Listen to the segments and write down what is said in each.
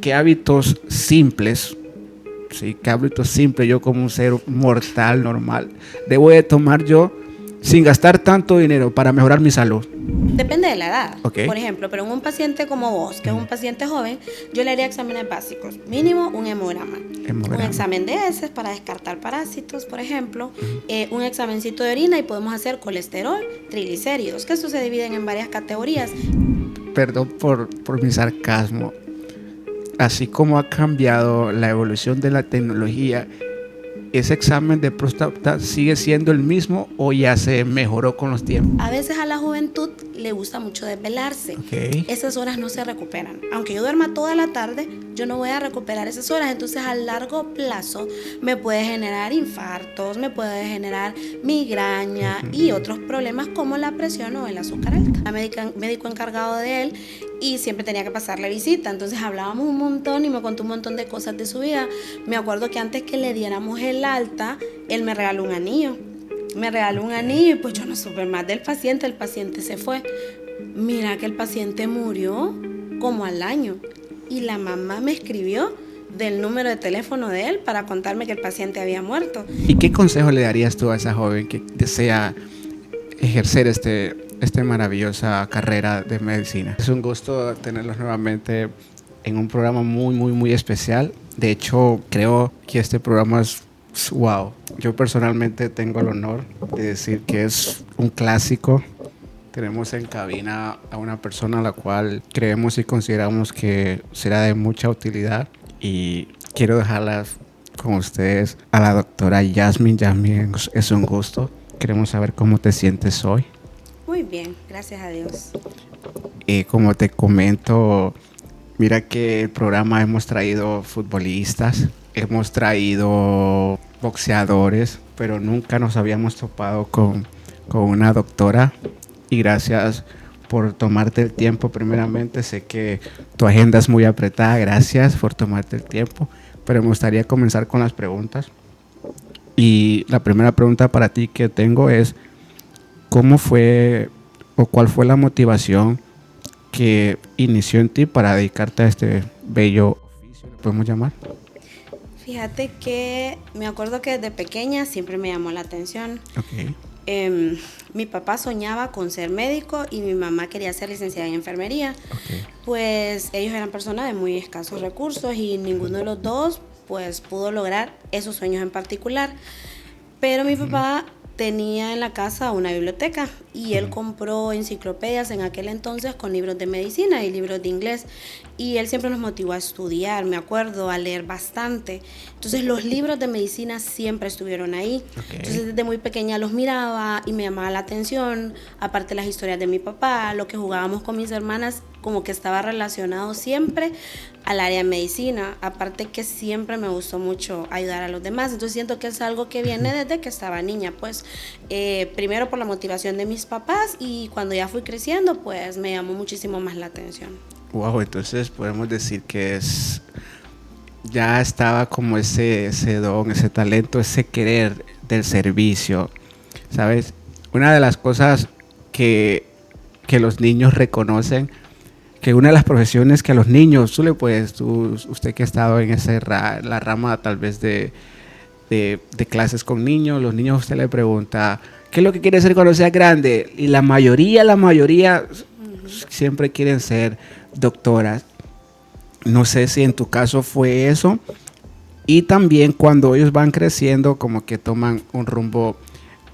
¿qué hábitos simples, sí, qué hábitos simples yo como un ser mortal normal debo de tomar yo sin gastar tanto dinero para mejorar mi salud? Depende de la edad, Ok. por ejemplo, pero en un paciente como vos, que es un paciente joven, yo le haría exámenes básicos, mínimo un hemograma, un Hemograma. examen de heces para descartar parásitos, por ejemplo, un examencito de orina y podemos hacer colesterol, triglicéridos, que estos se dividen en varias categorías. Perdón por mi sarcasmo. Así como ha cambiado la evolución de la tecnología, ¿ese examen de próstata sigue siendo el mismo o ya se mejoró con los tiempos? A veces a la juventud le gusta mucho desvelarse. Ok. Esas horas no se recuperan. Aunque yo duerma toda la tarde, yo no voy a recuperar esas horas. Entonces a largo plazo me puede generar infartos, me puede generar migraña y otros problemas como la presión o el azúcar alta. La médico encargado de él y siempre tenía que pasarle visita. Entonces hablábamos un montón y me contó un montón de cosas de su vida. Me acuerdo que antes que le diéramos el alta, él me regaló un anillo. Y pues yo no supe más del paciente. El paciente se fue. Mira que el paciente murió como al año y la mamá me escribió del número de teléfono de él para contarme que el paciente había muerto. ¿Y qué consejo le darías tú a esa joven que desea ejercer esta maravillosa carrera de medicina? Es un gusto tenerlos nuevamente en un programa muy, muy, muy especial. De hecho, creo que este programa es wow. Yo personalmente tengo el honor de decir que es un clásico. Tenemos en cabina a una persona a la cual creemos y consideramos que será de mucha utilidad, y quiero dejarlas con ustedes a la doctora Yasmin. Yasmin, es un gusto. Queremos saber cómo te sientes hoy. Muy bien, gracias a Dios. Como te comento, mira que el programa hemos traído futbolistas, hemos traído boxeadores, pero nunca nos habíamos topado con una doctora. Y gracias por tomarte el tiempo. Primeramente, sé que tu agenda es muy apretada. Gracias por tomarte el tiempo. Pero me gustaría comenzar con las preguntas. Y la primera pregunta para ti que tengo es, ¿cómo fue o cuál fue la motivación que inició en ti para dedicarte a este bello oficio, ¿le podemos llamar? Fíjate que me acuerdo que desde pequeña siempre me llamó la atención. Ok. Mi papá soñaba con ser médico y mi mamá quería ser licenciada en enfermería. Okay. Pues ellos eran personas de muy escasos recursos y ninguno de los dos pues pudo lograr esos sueños en particular. Pero mi papá tenía en la casa una biblioteca y él compró enciclopedias en aquel entonces con libros de medicina y libros de inglés, y él siempre nos motivó a estudiar, me acuerdo, a leer bastante. Entonces los libros de medicina siempre estuvieron ahí. Okay. Entonces desde muy pequeña los miraba y me llamaba la atención, aparte las historias de mi papá, lo que jugábamos con mis hermanas, como que estaba relacionado siempre al área de medicina, aparte que siempre me gustó mucho ayudar a los demás. Entonces siento que es algo que viene desde que estaba niña, pues primero por la motivación de mis papás, y cuando ya fui creciendo pues me llamó muchísimo más la atención. Wow, entonces podemos decir que ya estaba como ese don, ese talento, ese querer del servicio, ¿sabes? Una de las cosas que los niños reconocen, que una de las profesiones que a los niños, usted que ha estado en la rama tal vez de clases con niños, los niños, usted le pregunta, ¿qué es lo que quiere ser cuando sea grande? Y la mayoría siempre quieren ser doctoras. No sé si en tu caso fue eso. Y también cuando ellos van creciendo, como que toman un rumbo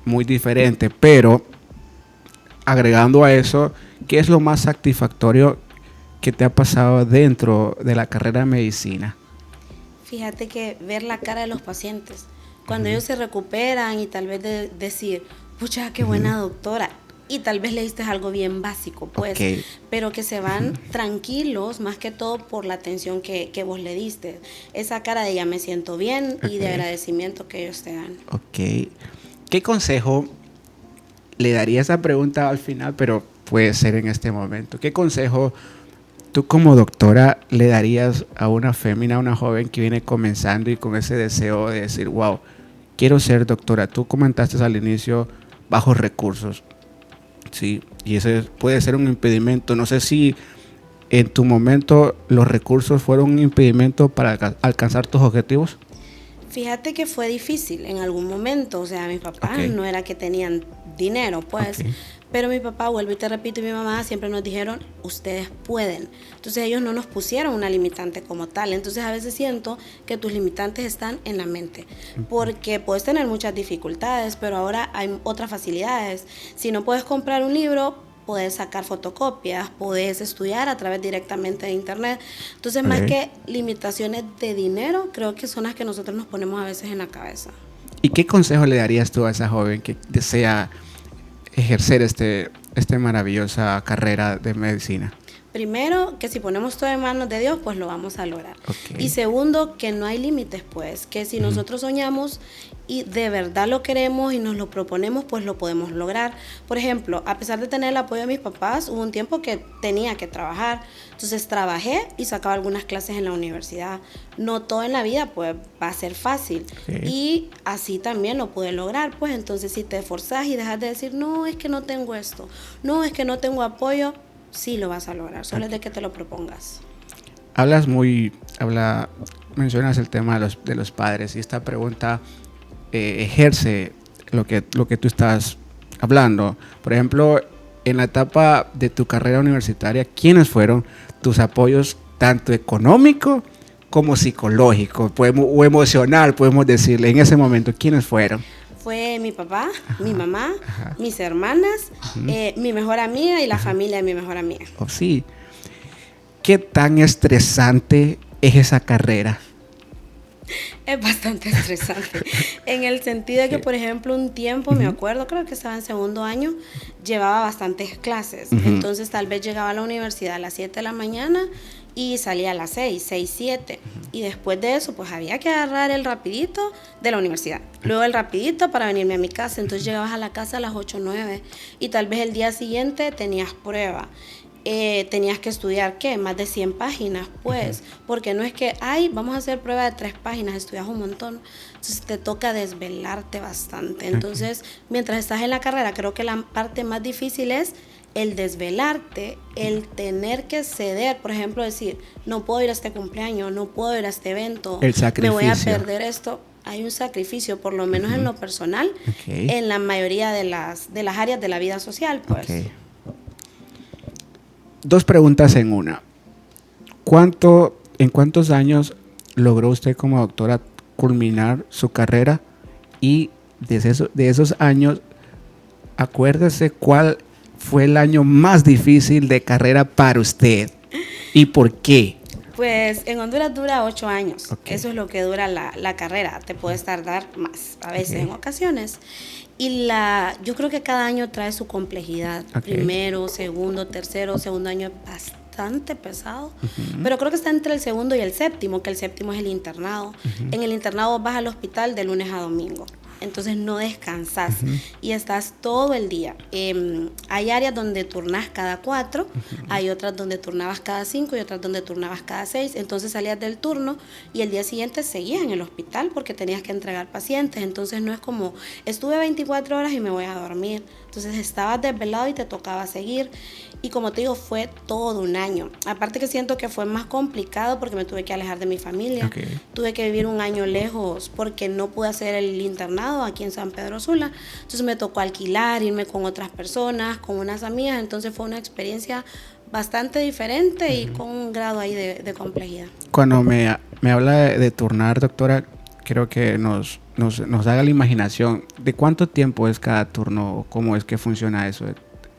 muy diferente. Pero agregando a eso, ¿qué es lo más satisfactorio que te ha pasado dentro de la carrera de medicina? Fíjate que ver la cara de los pacientes, cuando ellos se recuperan y tal vez decir, pucha, qué buena doctora, y tal vez le diste algo bien básico, pues, okay, pero que se van tranquilos, más que todo por la atención que vos le diste. Esa cara de ya me siento bien, okay, y de agradecimiento que ellos te dan. Ok. ¿Qué consejo le daría esa pregunta al final, pero puede ser en este momento? ¿Qué consejo tú como doctora le darías a una fémina, a una joven que viene comenzando y con ese deseo de decir, wow, quiero ser doctora? Tú comentaste al inicio, bajos recursos. Sí, y ese puede ser un impedimento. No sé si en tu momento los recursos fueron un impedimento para alcanzar tus objetivos? Fíjate que fue difícil en algún momento, o sea, mis papás no era que tenían dinero, pues, pero mi papá, vuelvo y te repito, y mi mamá siempre nos dijeron, ustedes pueden. Entonces ellos no nos pusieron una limitante como tal. Entonces a veces siento que tus limitantes están en la mente, porque puedes tener muchas dificultades, pero ahora hay otras facilidades. Si no puedes comprar un libro, puedes sacar fotocopias, puedes estudiar a través directamente de internet. Entonces, más que limitaciones de dinero, creo que son las que nosotros nos ponemos a veces en la cabeza. ¿Y qué consejo le darías tú a esa joven que desea ejercer esta maravillosa carrera de medicina? Primero, que si ponemos todo en manos de Dios, pues lo vamos a lograr. Y segundo, que no hay límites, pues, que si nosotros soñamos y de verdad lo queremos y nos lo proponemos, pues lo podemos lograr. Por ejemplo, a pesar de tener el apoyo de mis papás, hubo un tiempo que tenía que trabajar. Entonces trabajé y sacaba algunas clases en la universidad. No todo en la vida pues va a ser fácil. Y así también lo pude lograr. Pues entonces si te esforzás y dejas de decir, no, es que no tengo esto, no, es que no tengo apoyo, sí lo vas a lograr, solo es de que te lo propongas. Mencionas el tema de los padres, y esta pregunta ejerce lo que tú estás hablando. Por ejemplo, en la etapa de tu carrera universitaria, ¿quiénes fueron tus apoyos tanto económico como psicológico o emocional, podemos decirle, en ese momento? ¿Quiénes fueron? Fue mi papá, mi mamá, mis hermanas, mi mejor amiga y la familia de mi mejor amiga. Oh, sí. ¿Qué tan estresante es esa carrera? Es bastante estresante. En el sentido de que, por ejemplo, un tiempo, me acuerdo, creo que estaba en segundo año, llevaba bastantes clases. Entonces, tal vez llegaba a la universidad a las 7 de la mañana y salía a las 6, 7. Y después de eso, pues había que agarrar el rapidito de la universidad. Luego el rapidito para venirme a mi casa. Entonces llegabas a la casa a las 8, 9. Y tal vez el día siguiente tenías prueba. Tenías que estudiar, ¿qué? Más de 100 páginas, pues. Porque no es que, vamos a hacer prueba de 3 páginas, estudias un montón. Entonces te toca desvelarte bastante. Entonces, mientras estás en la carrera, creo que la parte más difícil es el desvelarte, el tener que ceder, por ejemplo, decir, no puedo ir a este cumpleaños, no puedo ir a este evento, el sacrificio. Me voy a perder esto. Hay un sacrificio, por lo menos en lo personal, en la mayoría de las áreas de la vida social, pues. Dos preguntas en una. ¿En cuántos años logró usted como doctora culminar su carrera? Y de esos años, acuérdese cuál fue el año más difícil de carrera para usted y por qué. Pues en Honduras dura 8 años. Eso es lo que dura la carrera. Te puedes tardar más, a veces en ocasiones. Y yo creo que cada año trae su complejidad. Primero, segundo, tercero, segundo año es bastante pesado. Pero creo que está entre el segundo y el séptimo, que el séptimo es el internado. En el internado vas al hospital de lunes a domingo. Entonces no descansas y estás todo el día. Hay áreas donde turnas cada 4, hay otras donde turnabas cada 5 y otras donde turnabas cada 6. Entonces salías del turno y el día siguiente seguías en el hospital porque tenías que entregar pacientes. Entonces no es como, estuve 24 horas y me voy a dormir. Entonces estabas desvelado y te tocaba seguir. Y como te digo, fue todo un año. Aparte que siento que fue más complicado porque me tuve que alejar de mi familia. Tuve que vivir un año lejos porque no pude hacer el internado aquí en San Pedro Sula. Entonces me tocó alquilar, irme con otras personas, con unas amigas. Entonces fue una experiencia bastante diferente y con un grado ahí de complejidad. Cuando me habla de turnar, doctora, creo que nos haga la imaginación de cuánto tiempo es cada turno, cómo es que funciona eso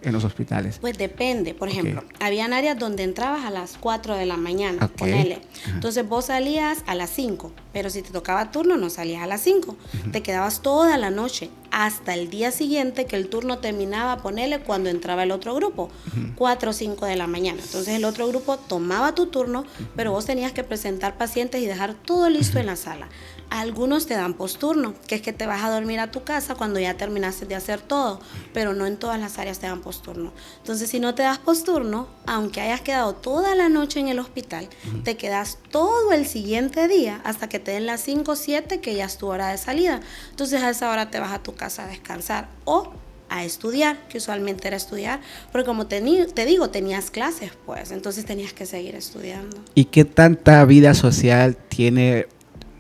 en los hospitales. Pues depende, por ejemplo, habían áreas donde entrabas a las 4 de la mañana, ponele. Entonces vos salías a las 5, pero si te tocaba turno no salías a las 5, te quedabas toda la noche hasta el día siguiente que el turno terminaba, ponele, cuando entraba el otro grupo, 4 o 5 de la mañana. Entonces el otro grupo tomaba tu turno, pero vos tenías que presentar pacientes y dejar todo listo en la sala. Algunos te dan posturno, que es que te vas a dormir a tu casa cuando ya terminaste de hacer todo, pero no en todas las áreas te dan posturno. Entonces, si no te das posturno, aunque hayas quedado toda la noche en el hospital, te quedas todo el siguiente día hasta que te den las 5 o 7, que ya es tu hora de salida. Entonces, a esa hora te vas a tu casa a descansar o a estudiar, que usualmente era estudiar, porque como te digo, tenías clases, pues, entonces tenías que seguir estudiando. ¿Y qué tanta vida social tiene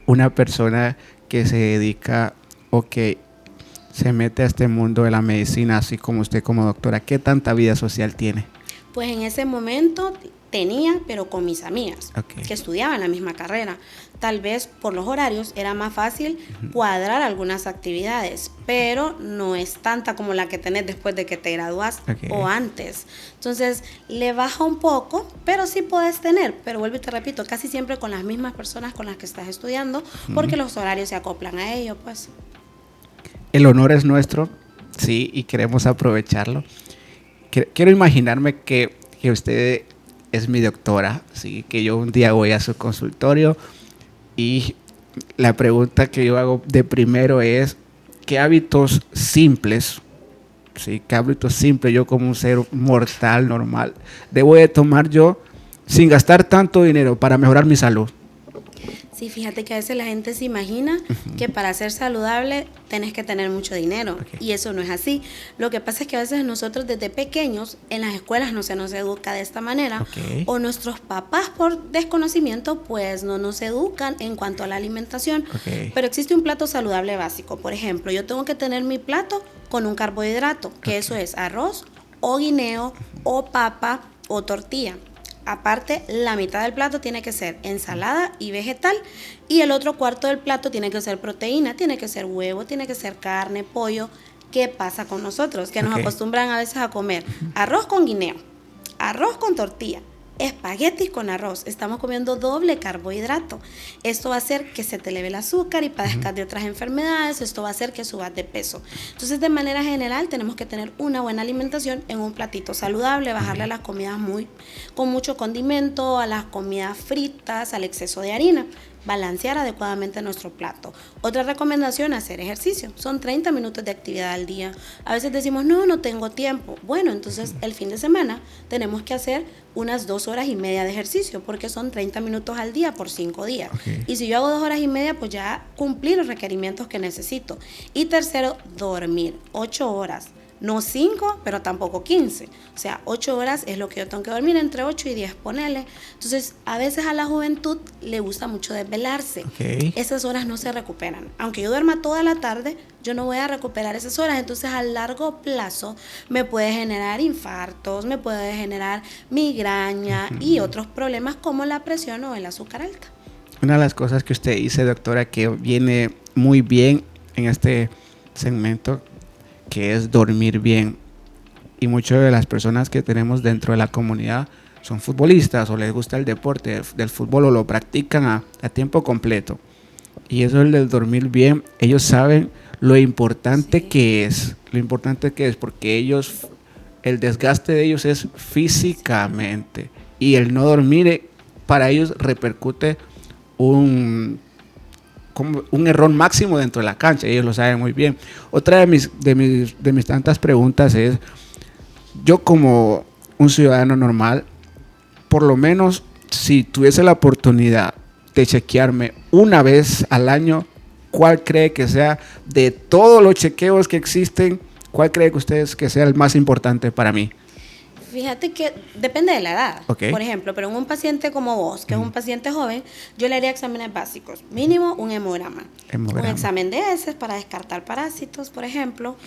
una persona que se dedica o que se mete a este mundo de la medicina, así como usted como doctora? ¿Qué tanta vida social tiene? Pues en ese momento tenía, pero con mis amigas, Okay. que estudiaban la misma carrera. Tal vez por los horarios era más fácil cuadrar algunas actividades, pero no es tanta como la que tenés después de que te gradúas Okay. o antes. Entonces, le baja un poco, pero sí puedes tener. Pero vuelvo y te repito, casi siempre con las mismas personas con las que estás estudiando, porque los horarios se acoplan a ello, pues. El honor es nuestro, sí, y queremos aprovecharlo. Quiero imaginarme que usted es mi doctora, sí, que yo un día voy a su consultorio y la pregunta que yo hago de primero es, ¿qué hábitos simples, sí, qué hábitos simples yo como un ser mortal normal debo de tomar yo sin gastar tanto dinero para mejorar mi salud? Sí, fíjate que a veces la gente se imagina que para ser saludable tenés que tener mucho dinero, y eso no es así. Lo que pasa es que a veces nosotros desde pequeños en las escuelas no se nos educa de esta manera, o nuestros papás por desconocimiento pues no nos educan en cuanto a la alimentación. Pero existe un plato saludable básico. Por ejemplo, yo tengo que tener mi plato con un carbohidrato, que eso es arroz o guineo o papa o tortilla. Aparte, la mitad del plato tiene que ser ensalada y vegetal, y el otro cuarto del plato tiene que ser proteína, tiene que ser huevo, tiene que ser carne, pollo. ¿Qué pasa con nosotros? Que nos acostumbran a veces a comer arroz con guineo, arroz con tortilla, espaguetis con arroz. Estamos comiendo doble carbohidrato. Esto va a hacer que se te eleve el azúcar y padezcas de otras enfermedades. Esto va a hacer que subas de peso. Entonces, de manera general, tenemos que tener una buena alimentación en un platito saludable, bajarle a las comidas con mucho condimento, a las comidas fritas, al exceso de harina. Balancear adecuadamente nuestro plato. Otra recomendación, hacer ejercicio. Son 30 minutos de actividad al día. A veces decimos, no tengo tiempo. Bueno, entonces el fin de semana tenemos que hacer unas 2 horas y media de ejercicio, porque son 30 minutos al día por 5 días. Y si yo hago 2 horas y media, pues ya cumplí los requerimientos que necesito. Y tercero, dormir 8 horas. No 5, pero tampoco 15. O sea, 8 horas es lo que yo tengo que dormir, entre 8 y 10, ponele. Entonces, a veces a la juventud le gusta mucho desvelarse. Esas horas no se recuperan. Aunque yo duerma toda la tarde, yo no voy a recuperar esas horas. Entonces, a largo plazo, me puede generar infartos, me puede generar migraña y otros problemas como la presión o el azúcar alta. Una de las cosas que usted dice, doctora, que viene muy bien en este segmento, que es dormir bien. Y muchas de las personas que tenemos dentro de la comunidad son futbolistas o les gusta el deporte del fútbol o lo practican a tiempo completo. Y eso es el dormir bien. Ellos saben lo importante que es, porque ellos, el desgaste de ellos es físicamente, y el no dormir para ellos repercute un error máximo dentro de la cancha. Ellos lo saben muy bien. Otra de mis tantas preguntas es, yo como un ciudadano normal, por lo menos si tuviese la oportunidad de chequearme una vez al año, ¿cuál cree que sea, de todos los chequeos que existen, cuál cree que ustedes que sea el más importante para mí? Fíjate que depende de la edad, por ejemplo, pero en un paciente como vos, que es un paciente joven, yo le haría exámenes básicos, mínimo un hemograma. Un examen de heces para descartar parásitos, por ejemplo,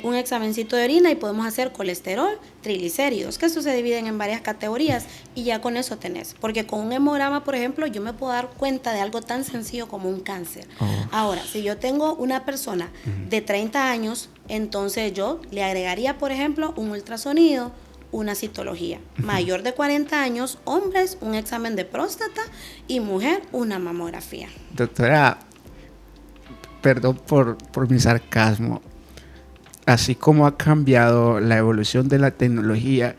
un examencito de orina, y podemos hacer colesterol, triglicéridos, que eso se dividen en varias categorías, y ya con eso tenés, porque con un hemograma, por ejemplo, yo me puedo dar cuenta de algo tan sencillo como un cáncer. Ahora, si yo tengo una persona de 30 años, entonces yo le agregaría, por ejemplo, un ultrasonido, una citología. Mayor de 40 años, hombres, un examen de próstata, y mujer, una mamografía. Doctora, perdón por mi sarcasmo. Así como ha cambiado la evolución de la tecnología,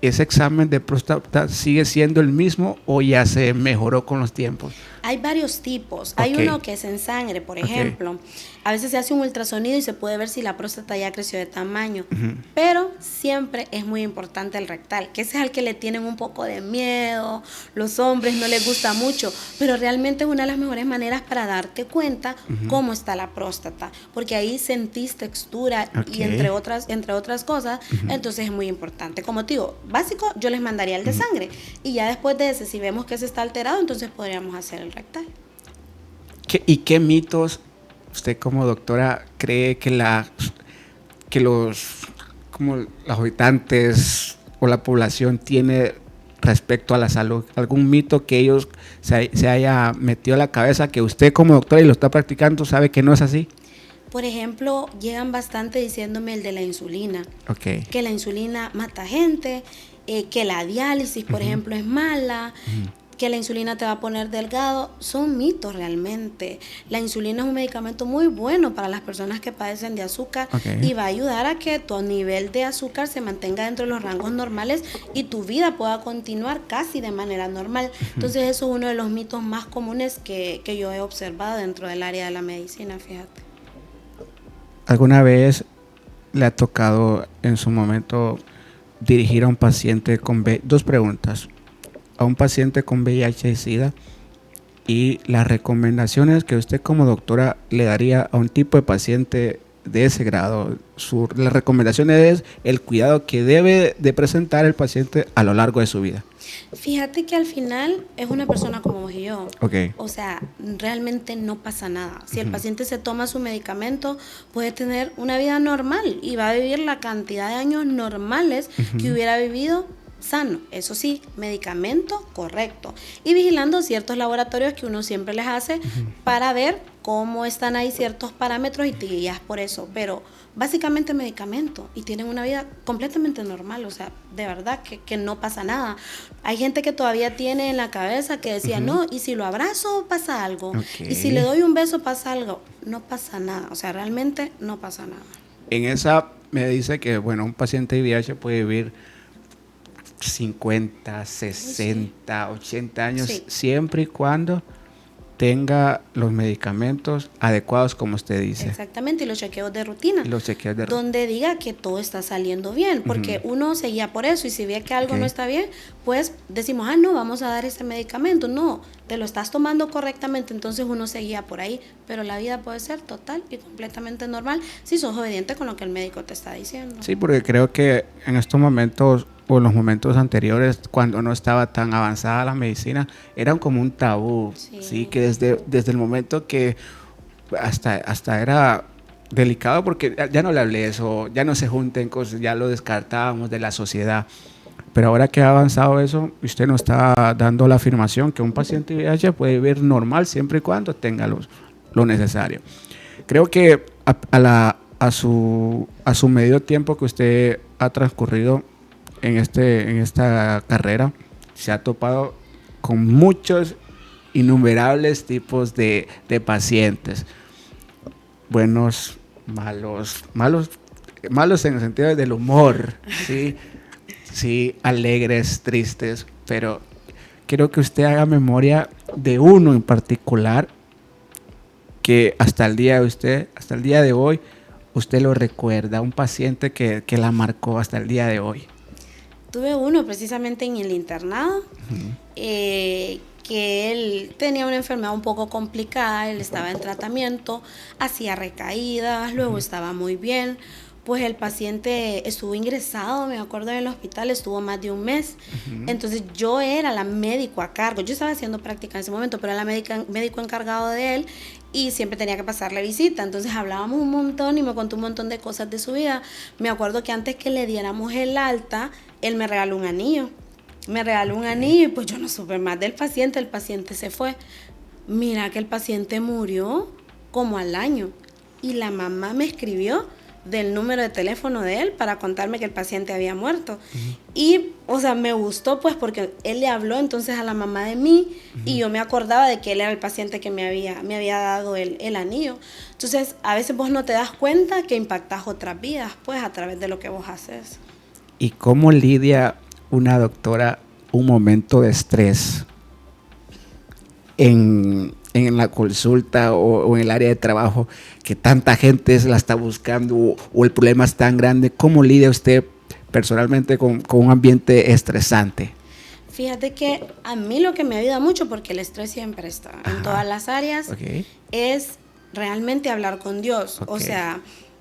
¿ese examen de próstata sigue siendo el mismo o ya se mejoró con los tiempos? Hay varios tipos. Hay uno que es en sangre, por ejemplo. A veces se hace un ultrasonido y se puede ver si la próstata ya creció de tamaño. Pero siempre es muy importante el rectal, que ese es al que le tienen un poco de miedo. Los hombres no les gusta mucho, pero realmente es una de las mejores maneras para darte cuenta cómo está la próstata, porque ahí sentís textura y entre otras cosas. Entonces es muy importante. Como te digo, básico, yo les mandaría el de sangre y ya después de ese, si vemos que ese está alterado, entonces podríamos hacer el rectal. ¿Y qué mitos usted como doctora cree que los habitantes o la población tiene respecto a la salud? ¿Algún mito que ellos se haya metido a la cabeza que usted como doctora y lo está practicando sabe que no es así? Por ejemplo, llegan bastante diciéndome el de la insulina. Okay. Que la insulina mata gente, que la diálisis, por ejemplo, es mala, que la insulina te va a poner delgado. Son mitos realmente. La insulina es un medicamento muy bueno para las personas que padecen de azúcar y va a ayudar a que tu nivel de azúcar se mantenga dentro de los rangos normales y tu vida pueda continuar casi de manera normal. Entonces eso es uno de los mitos más comunes que yo he observado dentro del área de la medicina, fíjate. ¿Alguna vez le ha tocado en su momento dirigir a un paciente con VIH? Dos preguntas. A un paciente con VIH y SIDA y las recomendaciones que usted como doctora le daría a un tipo de paciente de ese grado. Las recomendaciones es el cuidado que debe de presentar el paciente a lo largo de su vida. Fíjate que al final es una persona como vos y yo. Okay. O sea, realmente no pasa nada. Si el paciente se toma su medicamento, puede tener una vida normal y va a vivir la cantidad de años normales que hubiera vivido sano. Eso sí, medicamento correcto. Y vigilando ciertos laboratorios que uno siempre les hace para ver cómo están ahí ciertos parámetros y te guías por eso. Pero básicamente medicamento y tienen una vida completamente normal. O sea, de verdad que no pasa nada. Hay gente que todavía tiene en la cabeza que decía, no, y si lo abrazo pasa algo. Y si le doy un beso pasa algo. No pasa nada. O sea, realmente no pasa nada. En esa me dice que, bueno, un paciente de VIH puede vivir 50, 60, 80 años, siempre y cuando tenga los medicamentos adecuados, como usted dice. Exactamente, y los chequeos de rutina. Donde diga que todo está saliendo bien, porque uno se guía por eso, y si ve que algo no está bien, pues decimos, no, vamos a dar ese medicamento. No, te lo estás tomando correctamente, entonces uno se guía por ahí, pero la vida puede ser total y completamente normal si sos obediente con lo que el médico te está diciendo. Sí, porque creo que en estos momentos o en los momentos anteriores, cuando no estaba tan avanzada la medicina, eran como un tabú, sí, que desde el momento que hasta era delicado, porque ya no le hablé eso, ya no se junten cosas, ya lo descartábamos de la sociedad. Pero ahora que ha avanzado eso, usted nos está dando la afirmación que un paciente VIH puede vivir normal siempre y cuando tenga lo necesario. Creo que a su medio tiempo que usted ha transcurrido en esta carrera, se ha topado con muchos, innumerables tipos de pacientes. Buenos, malos en el sentido del humor, ¿sí? Sí, alegres, tristes, pero quiero que usted haga memoria de uno en particular que hasta el día de hoy, usted lo recuerda, un paciente que la marcó hasta el día de hoy. Tuve uno precisamente en el internado, que él tenía una enfermedad un poco complicada, él estaba en tratamiento, hacía recaídas, luego estaba muy bien. Pues el paciente estuvo ingresado, me acuerdo, en el hospital, estuvo más de un mes. Entonces yo era la médico a cargo, yo estaba haciendo práctica en ese momento, pero era la médico encargado de él y siempre tenía que pasarle visita. Entonces hablábamos un montón y me contó un montón de cosas de su vida. Me acuerdo que antes que le diéramos el alta, él me regaló un anillo. Y pues yo no supe más del paciente, el paciente se fue. Mira que el paciente murió como al año y la mamá me escribió del número de teléfono de él para contarme que el paciente había muerto. Y, o sea, me gustó pues porque él le habló entonces a la mamá de mí y yo me acordaba de que él era el paciente que me había dado el anillo. Entonces, a veces vos no te das cuenta que impactas otras vidas pues a través de lo que vos haces. ¿Y cómo lidia una doctora un momento de estrés en la consulta o en el área de trabajo, que tanta gente la está buscando o el problema es tan grande? ¿Cómo lidia usted personalmente con un ambiente estresante? Fíjate que a mí lo que me ayuda mucho, porque el estrés siempre está en todas las áreas, es realmente hablar con Dios. O sea,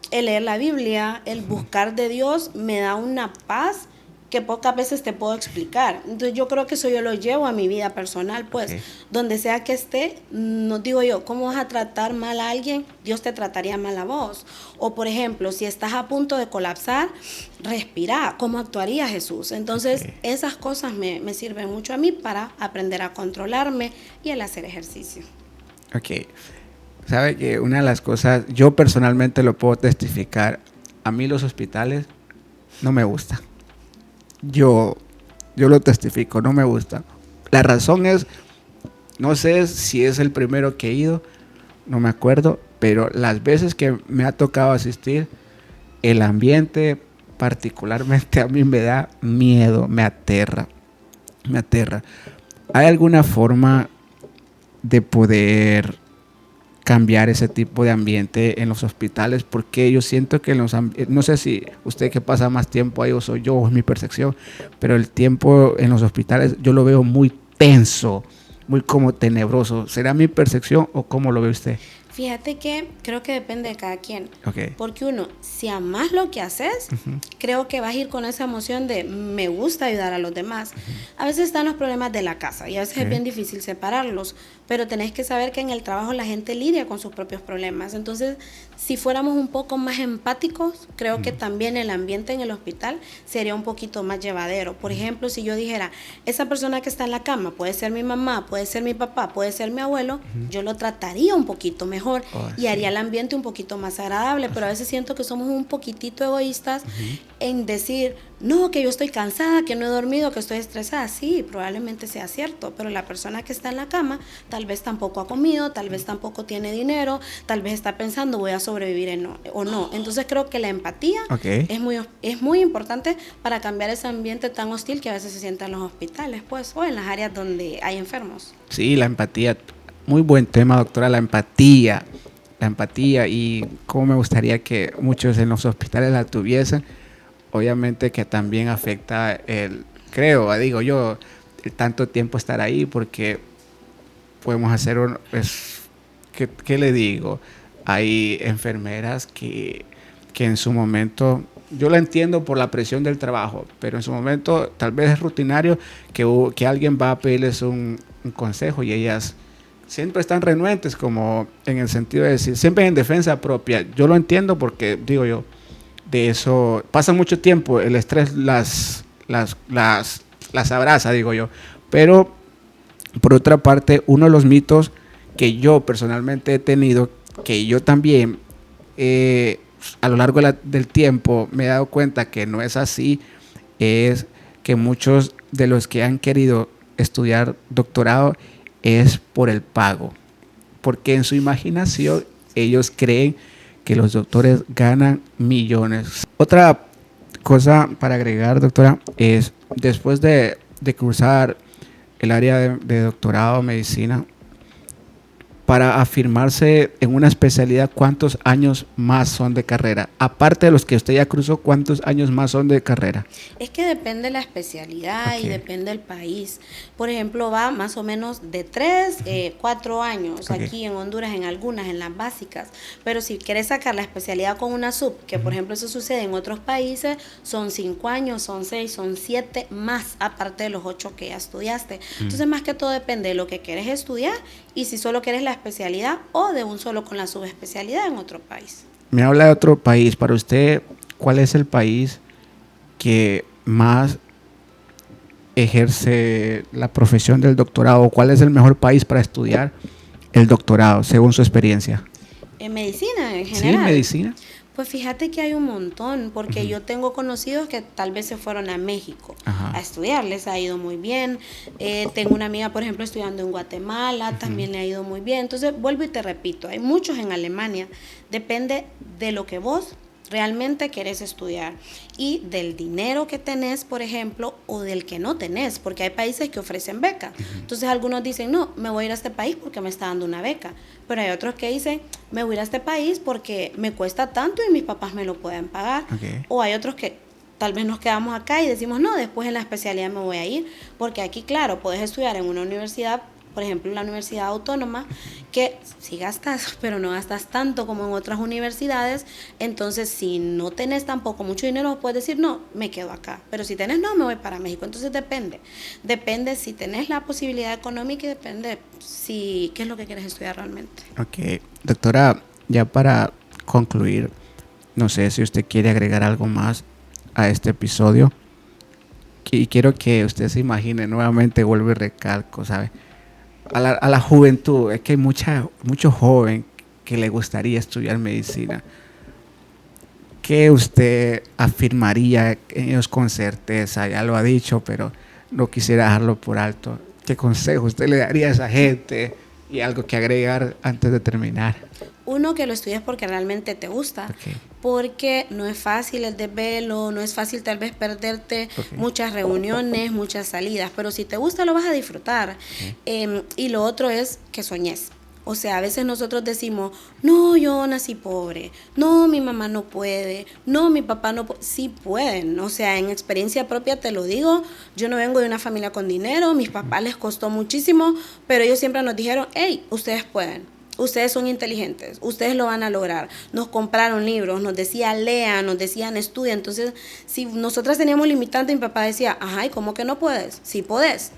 el leer la Biblia, el buscar de Dios me da una paz que pocas veces te puedo explicar. Entonces yo creo que eso yo lo llevo a mi vida personal, pues donde sea que esté, no digo yo, ¿cómo vas a tratar mal a alguien? Dios te trataría mal a vos. O por ejemplo, si estás a punto de colapsar, respira, ¿cómo actuaría Jesús? Entonces esas cosas me sirven mucho a mí para aprender a controlarme y el hacer ejercicio. Ok, sabe que una de las cosas, yo personalmente lo puedo testificar, a mí los hospitales no me gustan. Yo lo testifico, no me gusta. La razón es, no sé si es el primero que he ido, no me acuerdo, pero las veces que me ha tocado asistir, el ambiente particularmente a mí me da miedo, me aterra. ¿Hay alguna forma de poder cambiar ese tipo de ambiente en los hospitales? Porque yo siento que no sé si usted que pasa más tiempo ahí o soy yo o es mi percepción, pero el tiempo en los hospitales yo lo veo muy tenso, muy como tenebroso. ¿Será mi percepción o cómo lo ve usted? Fíjate que creo que depende de cada quien. Porque uno, si amas lo que haces, creo que vas a ir con esa emoción de me gusta ayudar a los demás. A veces están los problemas de la casa y a veces es bien difícil separarlos, pero tenés que saber que en el trabajo la gente lidia con sus propios problemas. Entonces, si fuéramos un poco más empáticos, creo que también el ambiente en el hospital sería un poquito más llevadero. Por ejemplo, si yo dijera, esa persona que está en la cama puede ser mi mamá, puede ser mi papá, puede ser mi abuelo, yo lo trataría un poquito mejor y haría el ambiente un poquito más agradable, pero a veces siento que somos un poquitito egoístas en decir, no, que yo estoy cansada, que no he dormido, que estoy estresada. Sí, probablemente sea cierto, pero la persona que está en la cama tal vez tampoco ha comido, tal vez tampoco tiene dinero, tal vez está pensando voy a sobrevivir o no. Entonces creo que la empatía es muy importante para cambiar ese ambiente tan hostil que a veces se siente en los hospitales, pues, o en las áreas donde hay enfermos. Sí, la empatía. Muy buen tema, doctora, la empatía, y cómo me gustaría que muchos en los hospitales la tuviesen. Obviamente que también afecta digo yo, el tanto tiempo estar ahí, porque podemos hacer ¿qué le digo? Hay enfermeras que en su momento, yo la entiendo por la presión del trabajo, pero en su momento tal vez es rutinario que alguien va a pedirles un consejo y ellas siempre están renuentes, como en el sentido de decir, siempre en defensa propia. Yo lo entiendo porque, digo yo, de eso pasa mucho tiempo, el estrés las abraza, digo yo. Pero, por otra parte, uno de los mitos que yo personalmente he tenido, que yo también a lo largo del tiempo me he dado cuenta que no es así, es que muchos de los que han querido estudiar doctorado es por el pago, porque en su imaginación ellos creen que los doctores ganan millones. Otra cosa para agregar, doctora, es después de cursar el área de doctorado en medicina, para afirmarse en una especialidad, ¿cuántos años más son de carrera? Aparte de los que usted ya cruzó, ¿cuántos años más son de carrera? Es que depende de la especialidad y depende del país. Por ejemplo, va más o menos de 3, 4 años aquí en Honduras, en algunas, en las básicas. Pero si quieres sacar la especialidad con una sub, que por ejemplo eso sucede en otros países, son 5 años, son 6, son 7 más, aparte de los 8 que ya estudiaste. Entonces, más que todo depende de lo que quieres estudiar y si solo quieres la especialidad o de un solo con la subespecialidad en otro país. Me habla de otro país. Para usted, ¿cuál es el país que más ejerce la profesión del doctorado? ¿Cuál es el mejor país para estudiar el doctorado, según su experiencia? En medicina, en general. Sí, medicina. Pues fíjate que hay un montón, porque yo tengo conocidos que tal vez se fueron a México a estudiar, les ha ido muy bien. Tengo una amiga, por ejemplo, estudiando en Guatemala, también le ha ido muy bien. Entonces, vuelvo y te repito, hay muchos en Alemania. Depende de lo que vos realmente querés estudiar y del dinero que tenés, por ejemplo, o del que no tenés, porque hay países que ofrecen beca. Entonces algunos dicen, no, me voy a ir a este país porque me está dando una beca, pero hay otros que dicen, me voy a ir a este país porque me cuesta tanto y mis papás me lo pueden pagar. Okay. O hay otros que tal vez nos quedamos acá y decimos, no, después en la especialidad me voy a ir, porque aquí, claro, puedes estudiar en una universidad, por ejemplo, en la Universidad Autónoma, que sí gastas, pero no gastas tanto como en otras universidades. Entonces, si no tenés tampoco mucho dinero, puedes decir, no, me quedo acá. Pero si tenés, no, me voy para México. Entonces, depende si tenés la posibilidad económica y depende si qué es lo que quieres estudiar realmente. Ok, doctora, ya para concluir, no sé si usted quiere agregar algo más a este episodio. Y quiero que usted se imagine nuevamente, vuelvo y recalco, ¿sabe? A la juventud, es que hay mucho joven que le gustaría estudiar medicina. ¿Qué usted afirmaría en ellos con certeza? Ya lo ha dicho, pero no quisiera dejarlo por alto. ¿Qué consejo usted le daría a esa gente? Y algo que agregar antes de terminar. Uno, que lo estudies porque realmente te gusta, Okay. porque no es fácil el desvelo, no es fácil tal vez perderte muchas reuniones, muchas salidas, pero si te gusta lo vas a disfrutar. Y lo otro es que soñes. O sea, a veces nosotros decimos, no, yo nací pobre, no, mi mamá no puede, no, mi papá no puede. Sí pueden, o sea, en experiencia propia te lo digo, yo no vengo de una familia con dinero, mis papás les costó muchísimo, pero ellos siempre nos dijeron, hey, ustedes pueden. Ustedes son inteligentes, ustedes lo van a lograr. Nos compraron libros, nos decían lean, nos decían estudia. Entonces, si nosotras teníamos limitante, mi papá decía, ajá, ¿y cómo que no puedes? Sí podés,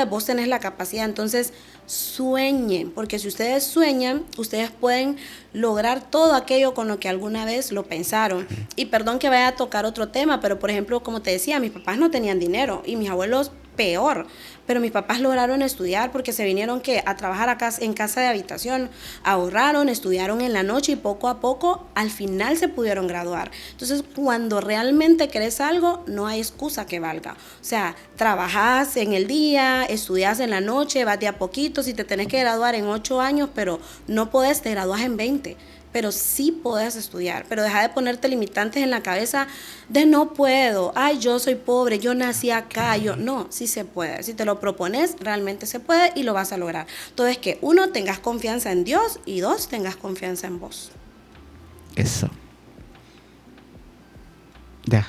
vos tenés la capacidad. Entonces, sueñen, porque si ustedes sueñan, ustedes pueden lograr todo aquello con lo que alguna vez lo pensaron. Y perdón que vaya a tocar otro tema, pero por ejemplo, como te decía, mis papás no tenían dinero y mis abuelos peor, pero mis papás lograron estudiar porque se vinieron a trabajar en casa de habitación, ahorraron, estudiaron en la noche y poco a poco al final se pudieron graduar. Entonces, cuando realmente querés algo, no hay excusa que valga. O sea, trabajás en el día, estudiás en la noche, vas de a poquito, si te tenés que graduar en 8 años, pero no podés, te gradúas en 20. Pero sí podés estudiar, pero deja de ponerte limitantes en la cabeza de no puedo, ay, yo soy pobre, yo nací acá, no, sí se puede, si te lo propones, realmente se puede y lo vas a lograr. Entonces, que uno, tengas confianza en Dios y dos, tengas confianza en vos. Eso. Ya.